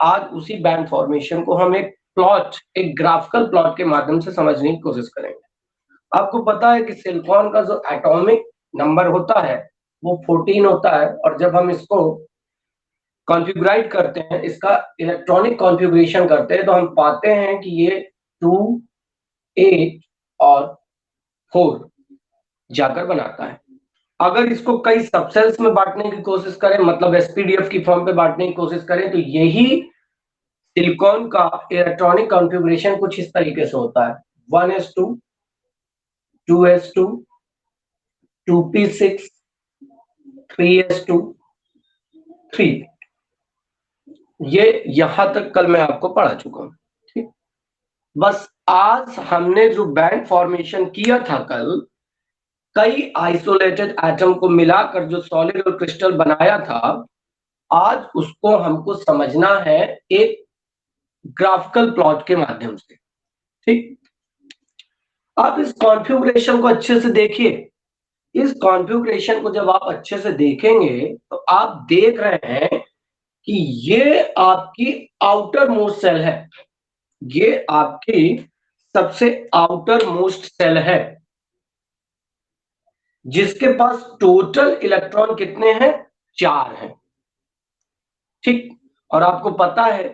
आज उसी band formation को हम एक ग्राफिकल प्लॉट के माध्यम से समझने की कोशिश करेंगे। आपको पता है कि सिलिकॉन का जो एटॉमिक नंबर होता है वो 14 होता है, और जब हम इसको कॉन्फ़िगराइट करते हैं, इसका इलेक्ट्रॉनिक कॉन्फ़िगरेशन करते हैं, तो हम पाते हैं कि ये 2, 8 और 4 जाकर बनाता है। अगर इसको कई सबसेल्स में बांटने की कोशिश करें, मतलब एसपीडीएफ की फॉर्म पे बांटने की कोशिश करें, तो यही सिलिकॉन का इलेक्ट्रॉनिक कॉन्फ़िगरेशन कुछ इस तरीके से होता है: 1s2, 2s2, 2p6, 3s2, 3। ये यहां तक कल मैं आपको पढ़ा चुका हूं। ठीक, बस आज हमने जो बैंड फॉर्मेशन किया था कल, कई आइसोलेटेड एटम को मिलाकर जो सॉलिड और क्रिस्टल बनाया था, आज उसको हमको समझना है एक ग्राफिकल प्लॉट के माध्यम से। ठीक, आप इस कॉन्फ़िगरेशन को अच्छे से देखिए। इस कॉन्फ़िगरेशन को जब आप अच्छे से देखेंगे तो आप देख रहे हैं कि ये आपकी आउटर मोस्ट सेल है, ये आपकी सबसे आउटर मोस्ट सेल है, जिसके पास टोटल इलेक्ट्रॉन कितने हैं? 4 हैं। ठीक, और आपको पता है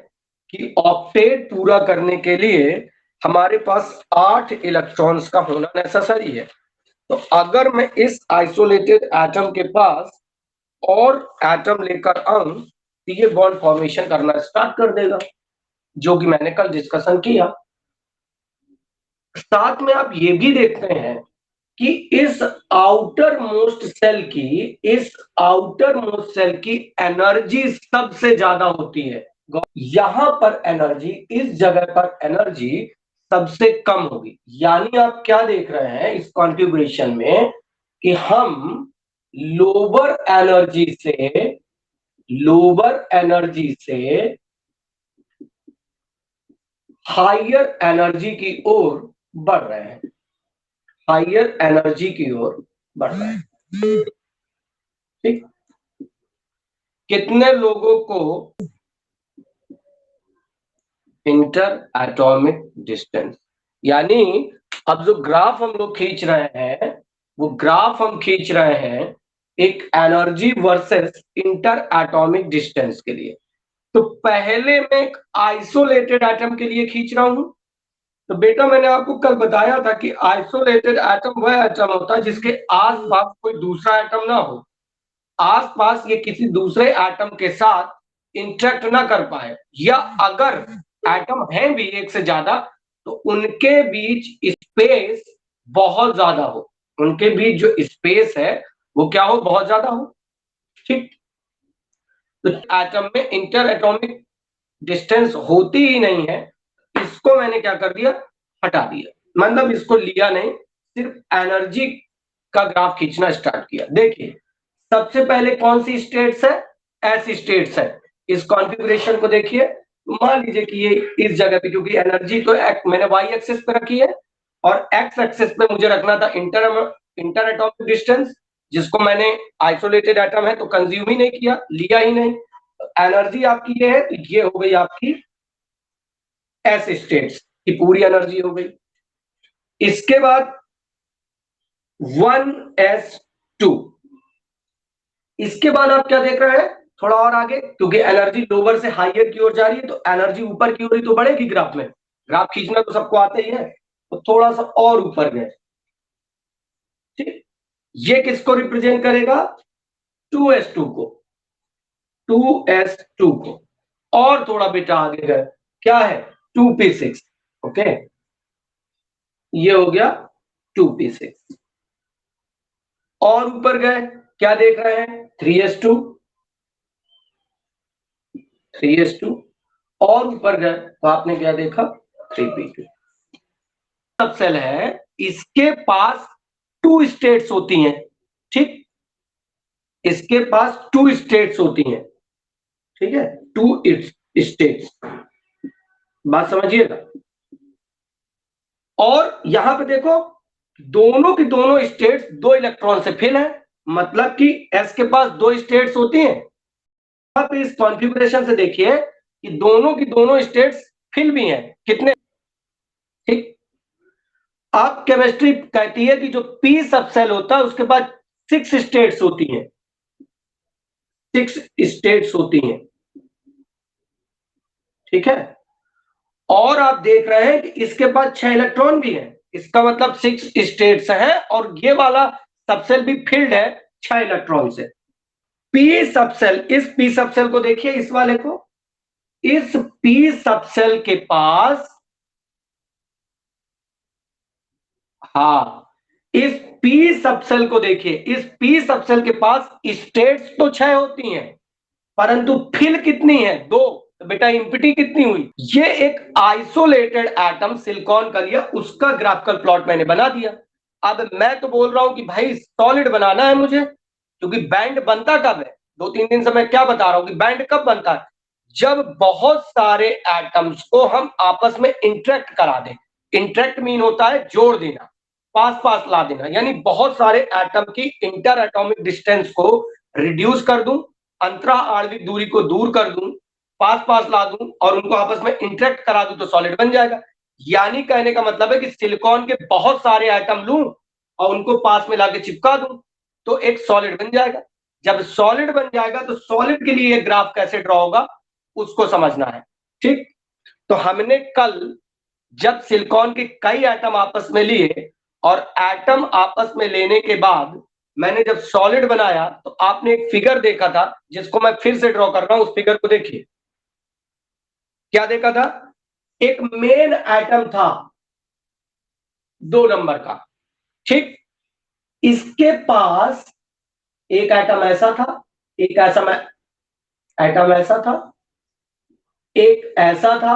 कि ऑक्टेट पूरा करने के लिए हमारे पास 8 इलेक्ट्रॉन्स का होना नेसेसरी है। तो अगर मैं इस आइसोलेटेड एटम के पास और एटम लेकर आऊं तो ये बॉन्ड फॉर्मेशन करना स्टार्ट कर देगा, जो कि मैंने कल डिस्कशन किया। साथ में आप ये भी देखते हैं कि इस आउटर मोस्ट सेल की एनर्जी सबसे ज्यादा होती है। यहां पर एनर्जी, इस जगह पर एनर्जी सबसे कम होगी। यानी आप क्या देख रहे हैं इस कॉन्फ़िगरेशन में कि हम लोअर एनर्जी से हायर एनर्जी की ओर बढ़ रहे हैं, हायर एनर्जी की ओर बढ़ रहे हैं। ठीक, कितने लोगों को इंटर एटॉमिक डिस्टेंस, यानी अब जो ग्राफ हम लोग खींच रहे हैं, वो ग्राफ हम खींच रहे हैं एक energy versus inter atomic distance के लिए। तो पहले मैं एक आइसोलेटेड एटम के लिए खींच रहा हूं। तो बेटा मैंने आपको कल बताया था कि आइसोलेटेड एटम वह एटम होता है जिसके आसपास कोई दूसरा एटम ना हो, आसपास ये किसी दूसरे एटम के साथ इंटरेक्ट ना कर पाए, या अगर एटम हैं भी एक से ज्यादा तो उनके बीच स्पेस बहुत ज्यादा हो, उनके बीच जो स्पेस है वो क्या हो? बहुत ज्यादा हो। ठीक, तो एटम में इंटर एटॉमिक डिस्टेंस होती ही नहीं है, इसको मैंने क्या कर दिया? हटा दिया, मतलब इसको लिया नहीं, सिर्फ एनर्जी का ग्राफ खींचना स्टार्ट किया। देखिए सबसे पहले कौन सी स्टेट्स है? एस स्टेट्स है। इस कॉन्फ़िगरेशन को देखिए, मान लीजिए कि ये इस जगह पे, क्योंकि एनर्जी तो मैंने वाई एक्सिस पे रखी है और एक्स एक्सिस पे मुझे रखना था इंटर एटॉमिक डिस्टेंस, जिसको मैंने आइसोलेटेड एटम है तो कंज्यूम ही नहीं किया, लिया ही नहीं। एनर्जी आपकी ये है, तो ये हो गई आपकी एस स्टेट्स की पूरी एनर्जी हो गई। इसके बाद 1s2, इसके बाद आप क्या देख रहे हैं? थोड़ा और आगे, क्योंकि एनर्जी लोअर से हायर की ओर जा रही है तो एनर्जी ऊपर की ओर ही तो बढ़ेगी। ग्राफ में ग्राफ खींचना तो सबको आता ही है, तो थोड़ा सा और ऊपर गए। ठीक, ये किसको रिप्रेजेंट करेगा? 2s2 को, 2s2 को। और थोड़ा बेटा आगे गए, क्या है? 2p6। ओके, ये हो गया 2p6। और ऊपर गए, क्या देख रहे हैं? 3s2, 3s2। और ऊपर गए तो आपने क्या देखा? 3p2। सब सेल है, इसके पास 2 स्टेट्स होती हैं। ठीक, इसके पास 2 स्टेट्स होती हैं। ठीक है, 2 स्टेट्स, बात समझिएगा। और यहां पे देखो दोनों की दोनों स्टेट्स 2 इलेक्ट्रॉन से फिल है, मतलब कि एस के पास 2 स्टेट्स होती हैं। इस कॉन्फ़िगरेशन से देखिए कि दोनों की दोनों स्टेट्स फिल भी हैं, कितने, ठीक। अब केमिस्ट्री कहती है कि जो पी सबसेल होता है उसके पास 6 स्टेट्स होती हैं, 6 स्टेट्स होती हैं, ठीक है। और आप देख रहे हैं कि इसके पास 6 इलेक्ट्रॉन भी हैं, इसका मतलब 6 स्टेट्स हैं, और ये वाला सबसेल भी फिल्ड है 6 इलेक्ट्रॉन से। पी सबसेल, इस पी सबसेल को देखिए, इस वाले को, इस पी सबसेल के पास, हाँ, इस पी सबसेल को देखिए, इस पी सबसेल के पास स्टेट्स तो 6 होती हैं, परंतु फिल कितनी है, 2। तो बेटा इम्पिटी कितनी हुई, ये एक आइसोलेटेड एटम सिलिकॉन का लिया, उसका ग्राफिकल प्लॉट मैंने बना दिया। अब मैं तो बोल रहा हूं कि भाई सॉलिड बनाना है मुझे, क्योंकि बैंड बनता कब है, 2-3 दिन से मैं क्या बता रहा हूं कि बैंड कब बनता है, जब बहुत सारे एटम्स को हम आपस में इंटरेक्ट करा दें। इंटरेक्ट मीन होता है जोड़ देना, पास पास ला देना, यानी बहुत सारे एटम की इंटर एटॉमिक डिस्टेंस को रिड्यूस कर दूं, अंतरा आणविक दूरी को दूर कर दूं, पास पास ला दूं और उनको आपस में इंटरेक्ट करा दूं, तो सॉलिड बन जाएगा। यानी कहने का मतलब है कि सिलिकॉन के बहुत सारे एटम लूं और उनको पास में लाके चिपका दूं, तो एक सॉलिड बन जाएगा। जब सॉलिड बन जाएगा तो सॉलिड के लिए ग्राफ कैसे ड्रॉ होगा उसको समझना है, ठीक। तो हमने कल जब सिलिकॉन के कई एटम आपस में लिए और एटम आपस में लेने के बाद मैंने जब सॉलिड बनाया, तो आपने एक फिगर देखा था जिसको मैं फिर से ड्रॉ कर रहा हूं, उस फिगर को देखिए। क्या देखा था, एक मेन एटम था 2 नंबर का, ठीक। इसके पास एक एटम ऐसा था, एक ऐसा एटम ऐसा था, एक ऐसा था,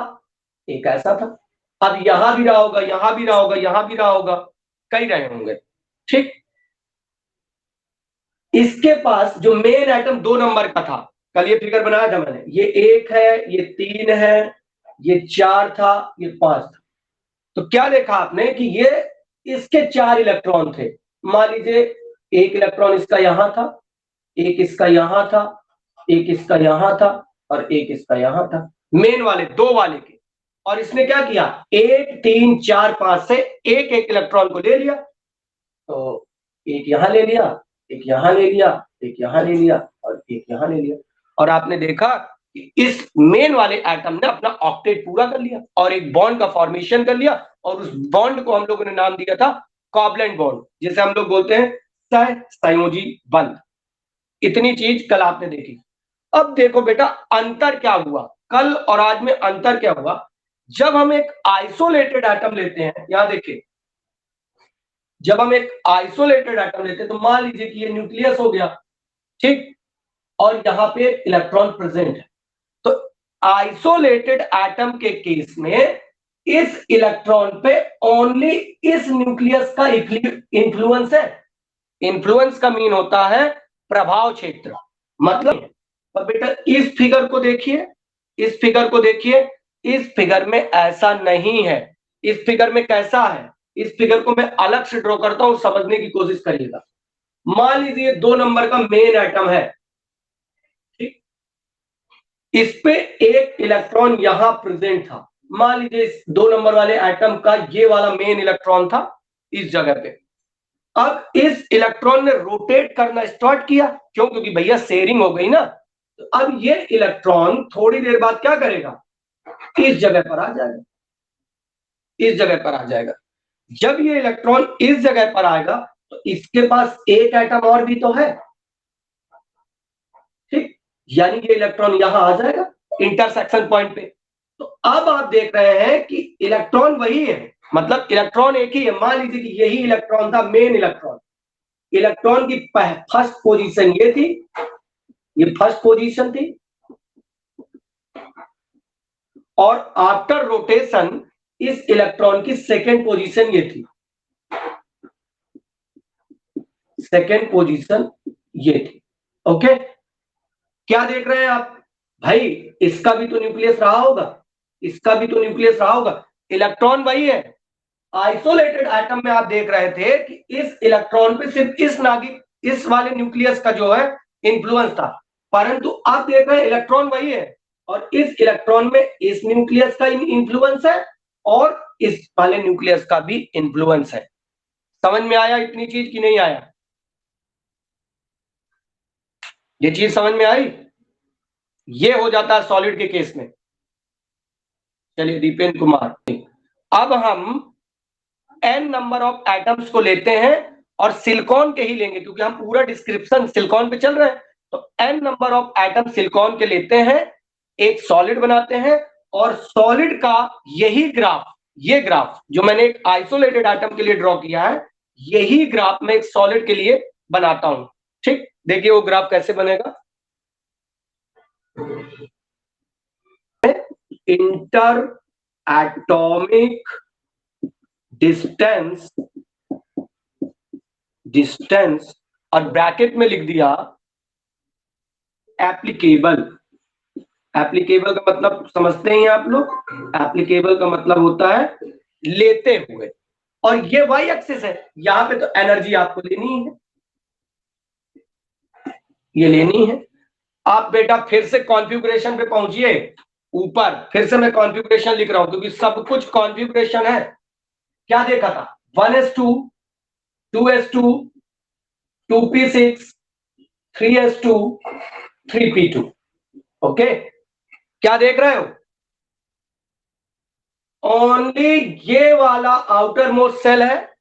एक ऐसा था। अब यहां भी रहा होगा, यहां भी रहा होगा, यहां भी रहा होगा, कई रहे होंगे, ठीक। इसके पास जो मेन एटम 2 नंबर का था, कल ये फिगर बनाया था मैंने, ये 1 है, ये 3 है, ये 4 था, ये 5 था। तो क्या देखा आपने कि ये इसके 4 इलेक्ट्रॉन थे। मान लीजिए एक इलेक्ट्रॉन इसका यहां था, एक इसका यहां था, एक इसका यहां था और एक इसका यहां था, मेन वाले 2 वाले के। और इसने क्या किया, 1 3 4 5 से एक एक इलेक्ट्रॉन को ले लिया, तो एक यहां ले लिया, एक यहां ले लिया, एक यहां ले लिया और एक यहां ले लिया। और आपने देखा कि इस मेन वाले एटम ने अपना ऑक्टेट पूरा कर लिया और एक बॉन्ड का फॉर्मेशन कर लिया, और उस बॉन्ड को हम लोगों ने नाम दिया था कोवलेंट बॉन्ड, जिसे हम लोग बोलते हैं सहसंयोजी बंध। इतनी चीज कल आपने देखी। अब देखो बेटा अंतर क्या हुआ, कल और आज में अंतर क्या हुआ। जब हम एक आइसोलेटेड एटम लेते हैं, यहां देखिए, जब हम एक आइसोलेटेड एटम लेते हैं तो मान लीजिए कि ये न्यूक्लियस हो गया, ठीक, और यहां पे इलेक्ट्रॉन प्रेजेंट है। तो आइसोलेटेड एटम के केस में इस इलेक्ट्रॉन पे ओनली इस न्यूक्लियस का इंफ्लुएंस है। इंफ्लुएंस का मीन होता है प्रभाव क्षेत्र, मतलब। और बेटा इस फिगर को देखिए, इस फिगर को देखिए, इस फिगर में ऐसा नहीं है। इस फिगर में कैसा है, इस फिगर को मैं अलग से ड्रॉ करता हूं, समझने की कोशिश करिएगा। मान लीजिए 2 नंबर का मेन एटम है, ठीक, इस पे एक इलेक्ट्रॉन यहां प्रेजेंट था। मान लीजिए इस 2 नंबर वाले एटम का ये वाला मेन इलेक्ट्रॉन था इस जगह पे। अब इस इलेक्ट्रॉन ने रोटेट करना स्टार्ट किया, क्यों, क्योंकि भैया शेयरिंग हो गई ना। तो अब ये इलेक्ट्रॉन थोड़ी देर बाद क्या करेगा, इस जगह पर आ जाएगा, इस जगह पर आ जाएगा। जब ये इलेक्ट्रॉन इस जगह पर आएगा तो इसके पास एक एटम और भी तो है, ठीक, यानी ये इलेक्ट्रॉन यहां आ जाएगा इंटरसेक्शन पॉइंट पे। तो अब आप देख रहे हैं कि इलेक्ट्रॉन वही है, मतलब इलेक्ट्रॉन एक ही है। मान लीजिए कि यही इलेक्ट्रॉन था मेन इलेक्ट्रॉन, इलेक्ट्रॉन की फर्स्ट पोजीशन ये थी, ये फर्स्ट पोजीशन थी, और आफ्टर रोटेशन इस इलेक्ट्रॉन की सेकेंड पोजीशन ये थी, सेकेंड पोजीशन ये थी। ओके, क्या देख रहे हैं आप भाई, इसका भी तो न्यूक्लियस रहा होगा, इसका भी तो न्यूक्लियस रहा होगा, इलेक्ट्रॉन वही है। आइसोलेटेड एटम में आप देख रहे थे कि इस इलेक्ट्रॉन पे सिर्फ इस नाभिक, इस वाले न्यूक्लियस का जो है इंफ्लुएंस था, परंतु आप देख रहे हैं इलेक्ट्रॉन वही है और इस इलेक्ट्रॉन में इस न्यूक्लियस का इन्फ्लुएंस है और इस वाले न्यूक्लियस का भी इन्फ्लुएंस है। समझ में आया इतनी चीज कि नहीं आया? ये चीज समझ में आई? ये हो जाता है सॉलिड के केस में। चलिए दीपेंद्र कुमार, अब हम n नंबर ऑफ एटम्स को लेते हैं और सिलिकॉन के ही लेंगे क्योंकि हम पूरा डिस्क्रिप्शन सिलिकॉन पे चल रहे हैं। तो n number of atom silicon के लेते हैं, एक सॉलिड बनाते हैं और सॉलिड का यही ग्राफ, ये ग्राफ जो मैंने एक आइसोलेटेड एटम के लिए ड्रॉ किया है, यही ग्राफ मैं एक सॉलिड के लिए बनाता हूं। ठीक, देखिए वो ग्राफ कैसे बनेगा। इंटर एटॉमिक डिस्टेंस और ब्रैकेट में लिख दिया एप्लीकेबल। एप्लीकेबल का मतलब समझते हैं आप लोग? एप्लीकेबल का मतलब होता है लेते हुए, और ये वाई एक्सिस है, यहां पे तो एनर्जी आपको लेनी है, ये लेनी है। आप बेटा फिर से कॉन्फ़िगरेशन पे पहुंचिए, ऊपर फिर से मैं कॉन्फ़िगरेशन लिख रहा हूं क्योंकि सब कुछ कॉन्फ़िगरेशन है। क्या देखा था? 1s2, 2s2, 2p6, 3s2, 3p2। Okay, क्या देख रहे हो? ओनली ये वाला आउटर मोस्ट सेल है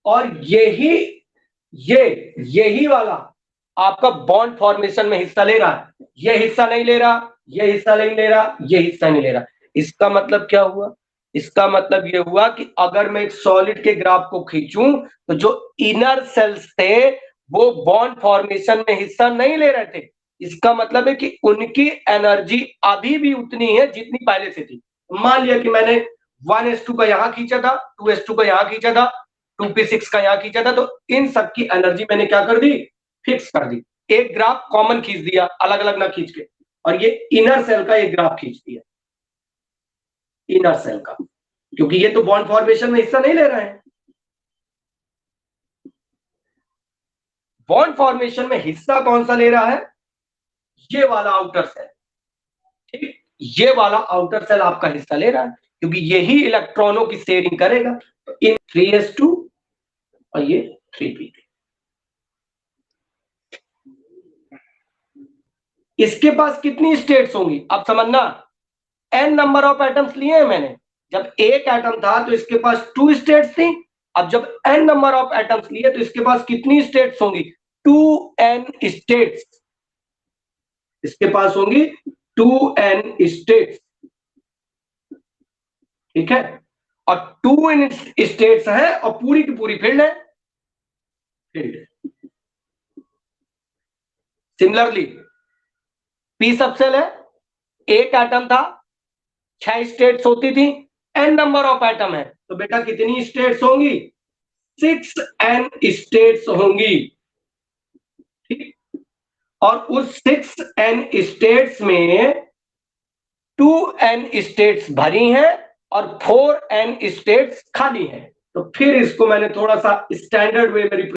और यही वाला आपका बॉन्ड फॉर्मेशन में हिस्सा ले रहा है। ये हिस्सा नहीं ले रहा, ये हिस्सा नहीं ले रहा, ये हिस्सा नहीं ले रहा। इसका मतलब क्या हुआ? इसका मतलब ये हुआ कि अगर मैं एक सॉलिड के ग्राफ को खींचूं तो जो इनर सेल्स थे वो बॉन्ड फॉर्मेशन में हिस्सा नहीं ले रहे थे। इसका मतलब है कि उनकी एनर्जी अभी भी उतनी है जितनी पहले से थी। मान लिया कि मैंने 1s2 का यहां खींचा था, 2s2 का यहां खींचा था, 2p6 का यहां खींचा था, तो इन सबकी एनर्जी मैंने क्या कर दी? फिक्स कर दी। एक ग्राफ कॉमन खींच दिया, अलग अलग ना खींच के, और ये इनर सेल का एक ग्राफ खींच दिया, इनर सेल का, क्योंकि ये तो बॉन्ड फॉर्मेशन में हिस्सा नहीं ले रहे हैं। बॉन्ड फॉर्मेशन में हिस्सा कौन सा ले रहा है? ये वाला आउटर सेल। ठीक, ये वाला आउटर सेल आपका हिस्सा ले रहा है क्योंकि यही इलेक्ट्रॉनों की शेयरिंग करेगा। तो इन 3s2 और ये 3p3। इसके पास कितनी स्टेट्स होंगी? अब समझना, n नंबर ऑफ एटम्स लिए हैं मैंने। जब एक एटम था तो इसके पास 2 स्टेट्स थी। अब जब n नंबर ऑफ एटम्स लिए तो इसके पास कितनी स्टेट्स होंगी? 2n states. इसके पास होंगी 2n स्टेट्स। ठीक है, और 2n स्टेट्स है और पूरी की पूरी फील्ड है, फील्ड। सिमिलरली पी सबसेल है, एक एटम था, 6 स्टेट्स होती थी, n नंबर ऑफ एटम है तो बेटा कितनी स्टेट्स होंगी? 6n स्टेट्स होंगी। ठीक, और उस 6n स्टेट्स में 2n स्टेट्स भरी हैं और 4n स्टेट्स खाली हैं। तो फिर इसको मैंने थोड़ा सा स्टैंडर्ड वे में